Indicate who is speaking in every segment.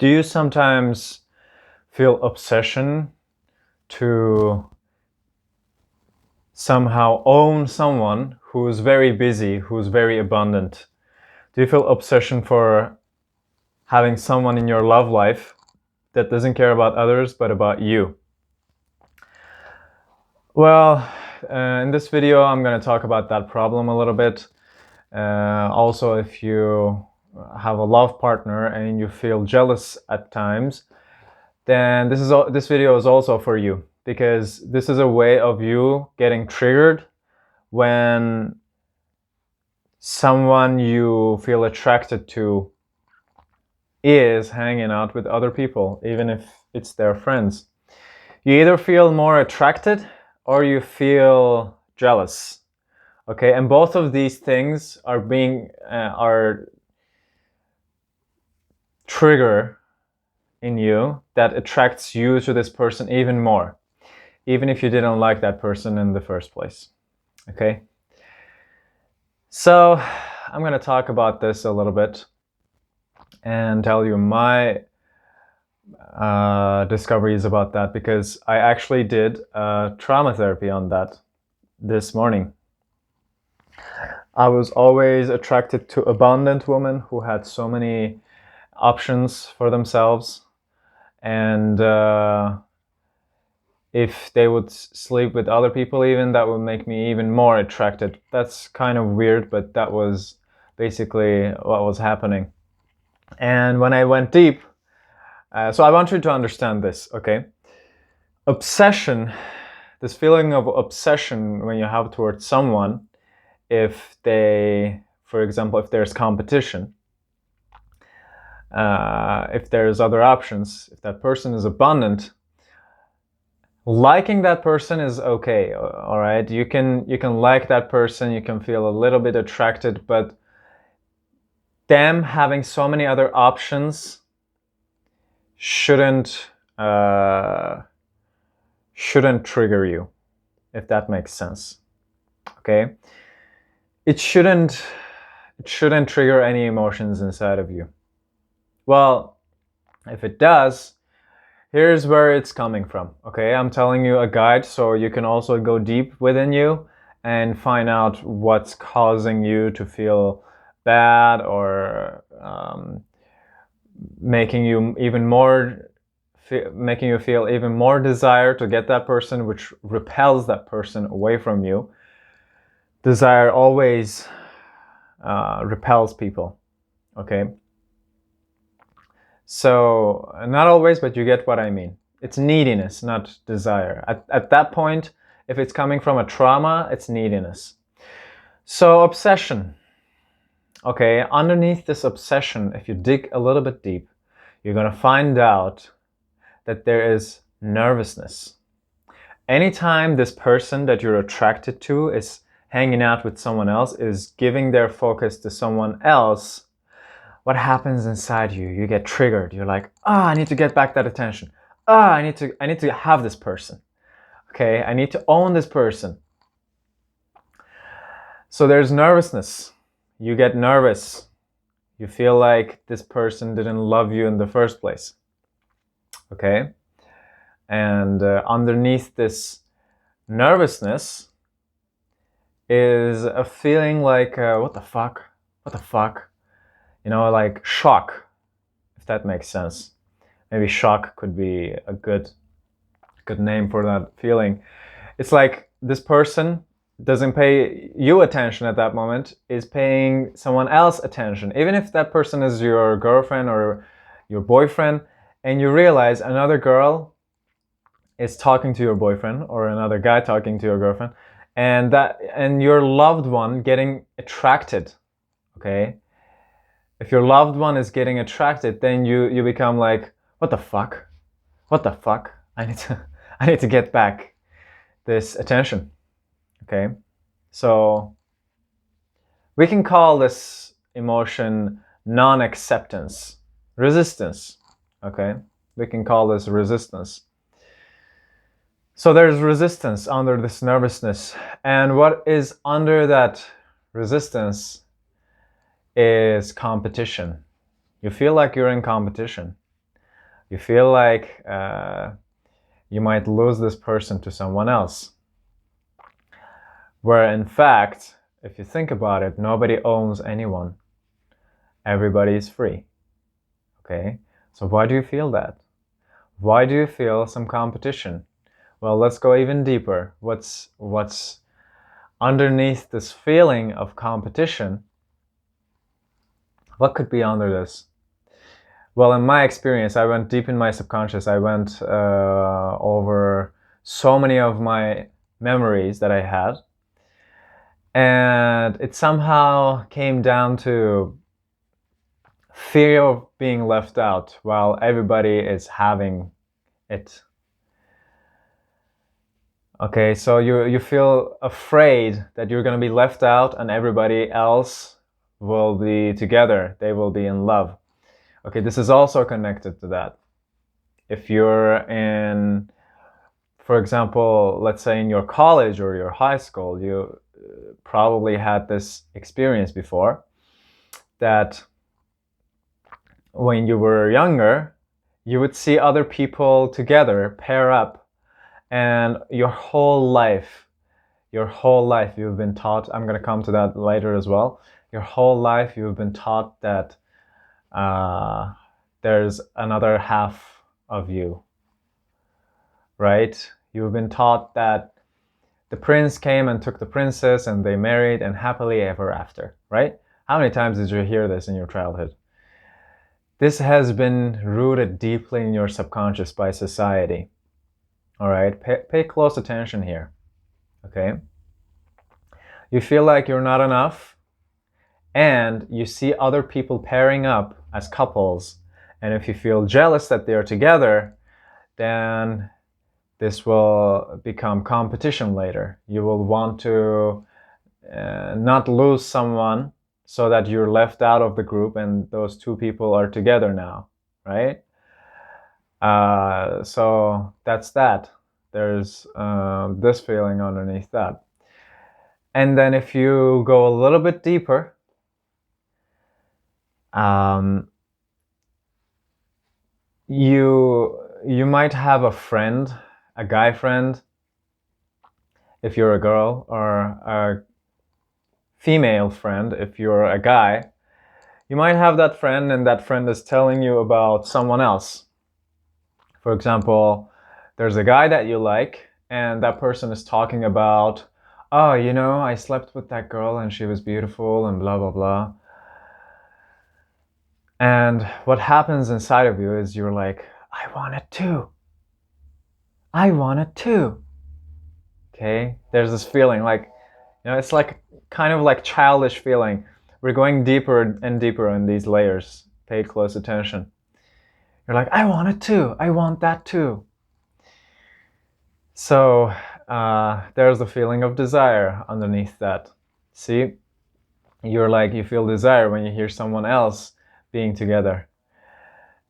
Speaker 1: Do you sometimes feel obsession to somehow own someone who's very busy, who's very abundant? Do you feel obsession for having someone in your love life that doesn't care about others but about you? Well, in this video I'm going to talk about that problem a little bit. Also, if you have a love partner and you feel jealous at times, then this video is also for you, because this is a way of you getting triggered when someone you feel attracted to is hanging out with other people, even if it's their friends. You either feel more attracted or you feel jealous. Okay, and both of these things are trigger in you that attracts you to this person even more, even if you didn't like that person in the first place. Okay, so I'm going to talk about this a little bit and tell you my discoveries about that, because I actually did trauma therapy on that this morning. I was always attracted to abundant women who had so many options for themselves, and if they would sleep with other people even, that would make me even more attracted. That's kind of weird, but that was basically what was happening. And when I went deep, so I want you to understand this, okay? Obsession, this feeling of obsession when you have towards someone, if they, for example, if there's competition, if there's other options, if that person is abundant, liking that person is okay, all right? You can like that person, you can feel a little bit attracted, but them having so many other options shouldn't trigger you, if that makes sense. Okay? It shouldn't trigger any emotions inside of you. Well, if it does, here's where it's coming from. Okay, I'm telling you a guide so you can also go deep within you and find out what's causing you to feel bad, or making you feel even more desire to get that person, which repels that person away from you. Desire always repels people. Okay, so not always, but you get what I mean. It's neediness, not desire. At that point, if it's coming from a trauma, it's neediness. So obsession. Okay, underneath this obsession, if you dig a little bit deep, you're going to find out that there is nervousness. Anytime this person that you're attracted to is hanging out with someone else, is giving their focus to someone else, what happens inside you? You get triggered. You're like, I need to get back that attention. I need to have this person. Okay, I need to own this person. So there's nervousness. You get nervous. You feel like this person didn't love you in the first place. Okay? And underneath this nervousness is a feeling like, what the fuck? What the fuck? You know, like shock, if that makes sense. Maybe shock could be a good name for that feeling. It's like this person doesn't pay you attention at that moment, is paying someone else attention. Even if that person is your girlfriend or your boyfriend, and you realize another girl is talking to your boyfriend, or another guy talking to your girlfriend, and your loved one getting attracted. Okay? If your loved one is getting attracted, then you become like, what the fuck? What the fuck? I need to get back this attention. Okay? So we can call this emotion non-acceptance, resistance. Okay? We can call this resistance. So there's resistance under this nervousness, and what is under that resistance is competition. You feel like you're in competition. You feel like you might lose this person to someone else. Where in fact, if you think about it, nobody owns anyone. Everybody is free. Okay? So why do you feel that? Why do you feel some competition? Well, let's go even deeper. What's underneath this feeling of competition? What could be under this? Well, in my experience, I went deep in my subconscious. I went over so many of my memories that I had. And it somehow came down to fear of being left out while everybody is having it. Okay, so you feel afraid that you're going to be left out and everybody else will be together. They will be in love. Okay, this is also connected to that. If you're in, for example, let's say in your college or your high school, you probably had this experience before that when you were younger, you would see other people together, pair up, and your whole life you've been taught, I'm going to come to that later as well, your whole life you've been taught that there's another half of you, right? You've been taught that the prince came and took the princess and they married and happily ever after, right? How many times did you hear this in your childhood? This has been rooted deeply in your subconscious by society. All right, pay close attention here, okay? You feel like you're not enough, and you see other people pairing up as couples, and if you feel jealous that they're together, then this will become competition later. You will want to not lose someone so that you're left out of the group and those two people are together now, right? So that's that. There's this feeling underneath that. And then if you go a little bit deeper, you might have a friend, a guy friend, if you're a girl, or a female friend if you're a guy. You might have that friend and that friend is telling you about someone else. For example, there's a guy that you like and that person is talking about, oh, you know, I slept with that girl and she was beautiful and blah, blah, blah. And what happens inside of you is you're like, I want it too. I want it too. Okay? There's this feeling like, you know, it's like kind of like childish feeling. We're going deeper and deeper in these layers. Pay close attention. You're like, I want it too. I want that too. So there's the feeling of desire underneath that. See? You're like, you feel desire when you hear someone else being together.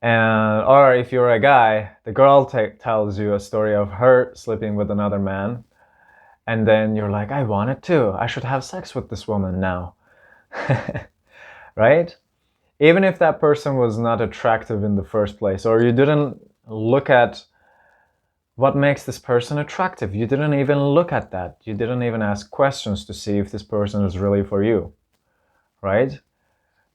Speaker 1: And or if you're a guy, the girl tells you a story of her sleeping with another man, and then you're like, I want it too. I should have sex with this woman now. Right? Even if that person was not attractive in the first place, or you didn't look at what makes this person attractive, you didn't even look at that. You didn't even ask questions to see if this person is really for you, right?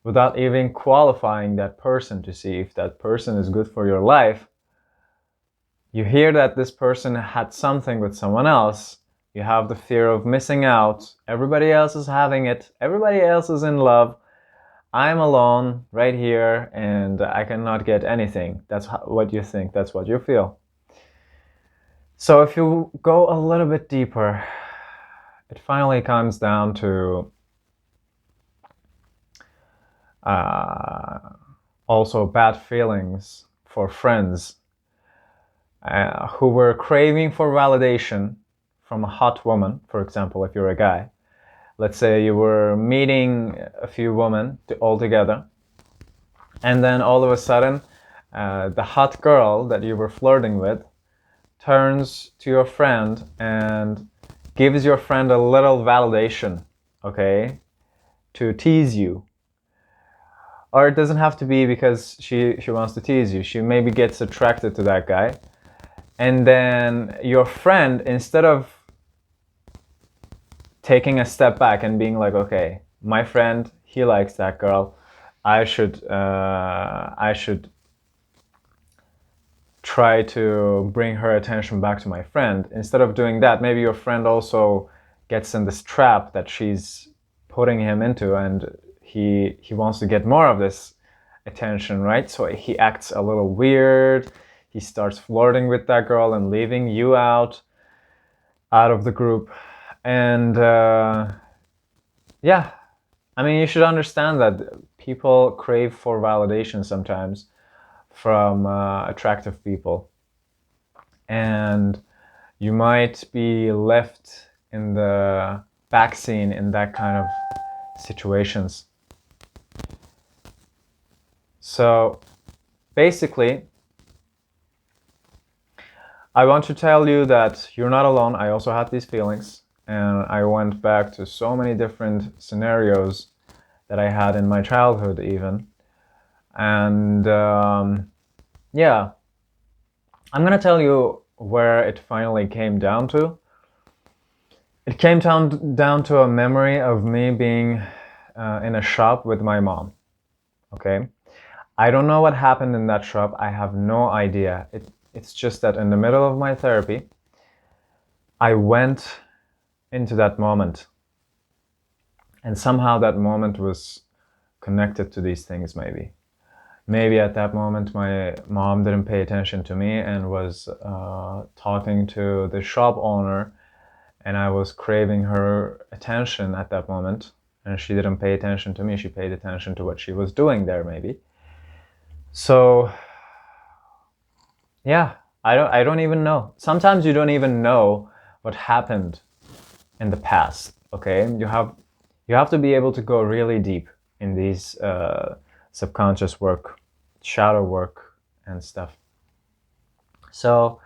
Speaker 1: Without even qualifying that person to see if that person is good for your life, you hear that this person had something with someone else, you have the fear of missing out, everybody else is having it, everybody else is in love, I'm alone right here and I cannot get anything. That's what you think, that's what you feel. So if you go a little bit deeper, it finally comes down to also bad feelings for friends who were craving for validation from a hot woman, for example, if you're a guy. Let's say you were meeting a few women all together, and then all of a sudden, the hot girl that you were flirting with turns to your friend and gives your friend a little validation, okay, to tease you. Or it doesn't have to be because she wants to tease you. She maybe gets attracted to that guy, and then your friend, instead of taking a step back and being like, okay, my friend, he likes that girl, I should try to bring her attention back to my friend. Instead of doing that, maybe your friend also gets in this trap that she's putting him into, and he wants to get more of this attention, right? So he acts a little weird. He starts flirting with that girl and leaving you out of the group. And yeah, I mean, you should understand that people crave for validation sometimes from attractive people, and you might be left in the back scene in that kind of situations. So basically, I want to tell you that you're not alone. I also had these feelings, and I went back to so many different scenarios that I had in my childhood even. And yeah, I'm gonna tell you where it finally came down to. It came down to a memory of me being in a shop with my mom. Okay, I don't know what happened in that shop. I have no idea. It's just that in the middle of my therapy, I went into that moment, and somehow that moment was connected to these things. Maybe at that moment my mom didn't pay attention to me and was talking to the shop owner, and I was craving her attention at that moment, and she didn't pay attention to me. She paid attention to what she was doing there, maybe. So yeah, I don't even know. Sometimes you don't even know what happened in the past. Okay, you have to be able to go really deep in these subconscious work, shadow work, and stuff. So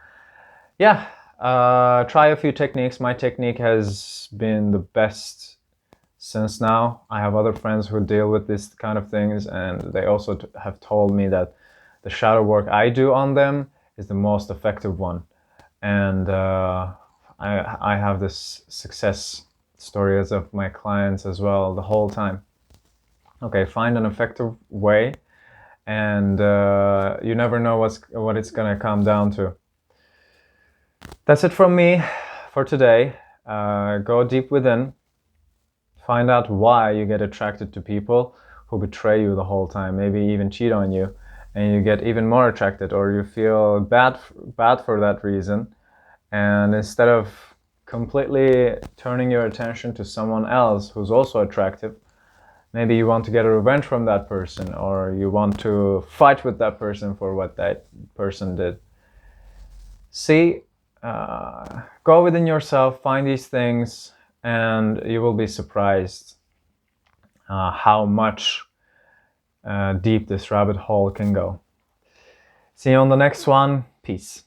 Speaker 1: yeah, try a few techniques. My technique has been the best since now. I have other friends who deal with this kind of things, and they also have told me that the shadow work I do on them is the most effective one. And I have this success stories of my clients as well the whole time. Okay, find an effective way, and you never know what it's gonna come down to. That's it from me for today. Go deep within. Find out why you get attracted to people who betray you the whole time, maybe even cheat on you, and you get even more attracted, or you feel bad for that reason. And instead of completely turning your attention to someone else who's also attractive, maybe you want to get a revenge from that person, or you want to fight with that person for what that person did. See, go within yourself, find these things, and you will be surprised how much deep this rabbit hole can go. See you on the next one. Peace.